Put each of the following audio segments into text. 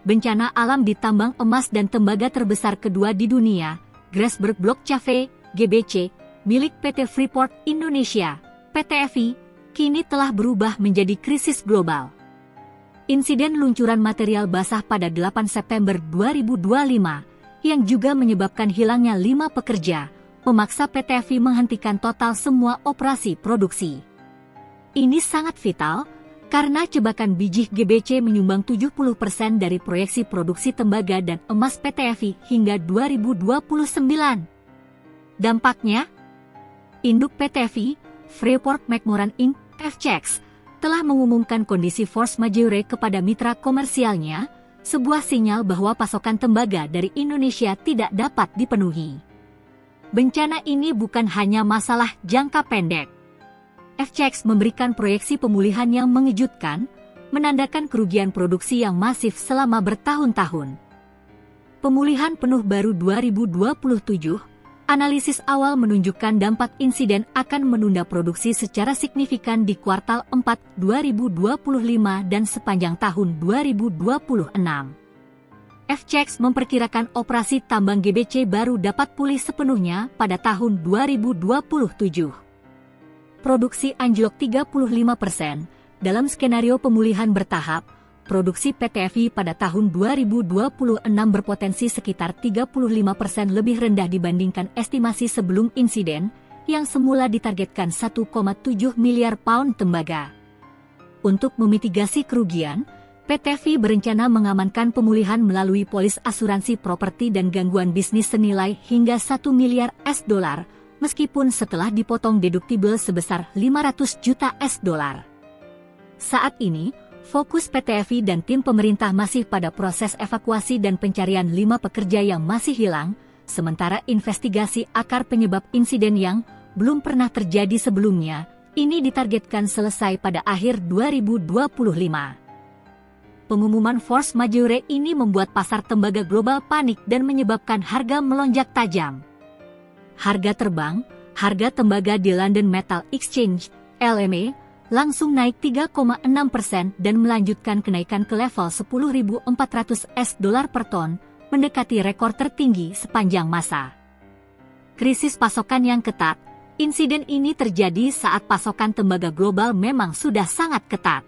bencana alam di tambang emas dan tembaga terbesar kedua di dunia, Grasberg Block Cave, GBC, milik PT Freeport Indonesia, PT-FI, kini telah berubah menjadi krisis global. Insiden luncuran material basah pada 8 September 2025, yang juga menyebabkan hilangnya 5 pekerja, memaksa PT-FI menghentikan total semua operasi produksi. Ini sangat vital, karena cebakan biji GBC menyumbang 70% dari proyeksi produksi tembaga dan emas PT-FI hingga 2029. Dampaknya, induk PT-FI, Freeport-McMoRan Inc. (FCX), telah mengumumkan kondisi force majeure kepada mitra komersialnya, sebuah sinyal bahwa pasokan tembaga dari Indonesia tidak dapat dipenuhi. Bencana ini bukan hanya masalah jangka pendek. FCX memberikan proyeksi pemulihan yang mengejutkan, menandakan kerugian produksi yang masif selama bertahun-tahun. Pemulihan penuh baru 2027, analisis awal menunjukkan dampak insiden akan menunda produksi secara signifikan di kuartal 4 2025 dan sepanjang tahun 2026. FCX memperkirakan operasi tambang GBC baru dapat pulih sepenuhnya pada tahun 2027. Produksi anjlok 35%. Dalam skenario pemulihan bertahap, produksi PT-FI pada tahun 2026 berpotensi sekitar 35% lebih rendah dibandingkan estimasi sebelum insiden, yang semula ditargetkan 1,7 miliar pound tembaga. Untuk memitigasi kerugian, PT-FI berencana mengamankan pemulihan melalui polis asuransi properti dan gangguan bisnis senilai hingga 1 miliar US$, meskipun setelah dipotong deduktibel sebesar 500 juta US$. Saat ini, fokus PT-FI dan tim pemerintah masih pada proses evakuasi dan pencarian 5 pekerja yang masih hilang, sementara investigasi akar penyebab insiden yang belum pernah terjadi sebelumnya, ini ditargetkan selesai pada akhir 2025. Pengumuman force majeure ini membuat pasar tembaga global panik dan menyebabkan harga melonjak tajam. Harga terbang, harga tembaga di London Metal Exchange, LME, langsung naik 3,6% dan melanjutkan kenaikan ke level 10.400 US$ per ton, mendekati rekor tertinggi sepanjang masa. Krisis pasokan yang ketat, insiden ini terjadi saat pasokan tembaga global memang sudah sangat ketat.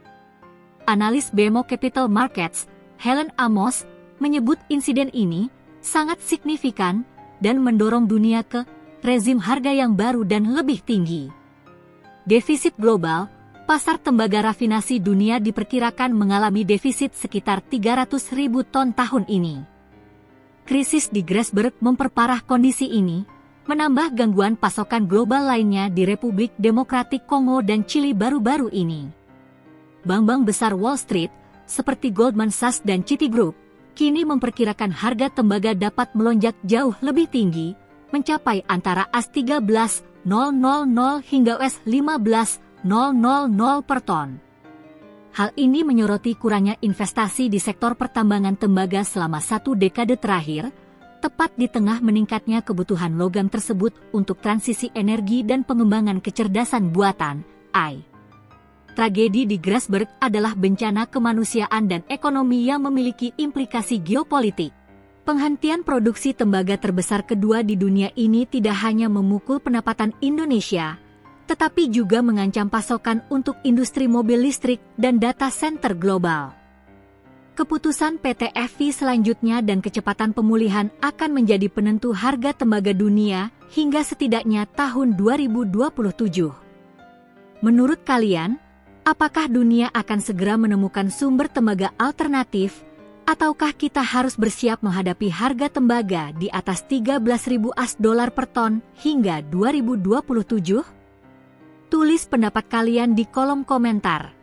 Analis BMO Capital Markets, Helen Amos, menyebut insiden ini sangat signifikan dan mendorong dunia ke rezim harga yang baru dan lebih tinggi. Defisit global, pasar tembaga rafinasi dunia diperkirakan mengalami defisit sekitar 300.000 ton tahun ini. Krisis di Grasberg memperparah kondisi ini, menambah gangguan pasokan global lainnya di Republik Demokratik Kongo dan Chili baru-baru ini. Bank-bank besar Wall Street, seperti Goldman Sachs dan Citigroup, kini memperkirakan harga tembaga dapat melonjak jauh lebih tinggi, mencapai antara US$13.000 hingga US$15.000 per ton. Hal ini menyoroti kurangnya investasi di sektor pertambangan tembaga selama 1 dekade terakhir, tepat di tengah meningkatnya kebutuhan logam tersebut untuk transisi energi dan pengembangan kecerdasan buatan, AI. Tragedi di Grasberg adalah bencana kemanusiaan dan ekonomi yang memiliki implikasi geopolitik. Penghentian produksi tembaga terbesar kedua di dunia ini tidak hanya memukul pendapatan Indonesia, tetapi juga mengancam pasokan untuk industri mobil listrik dan data center global. Keputusan PT-FI selanjutnya dan kecepatan pemulihan akan menjadi penentu harga tembaga dunia hingga setidaknya tahun 2027. Menurut kalian, apakah dunia akan segera menemukan sumber tembaga alternatif, ataukah kita harus bersiap menghadapi harga tembaga di atas 13.000 US$ per ton hingga 2027? Tulis pendapat kalian di kolom komentar.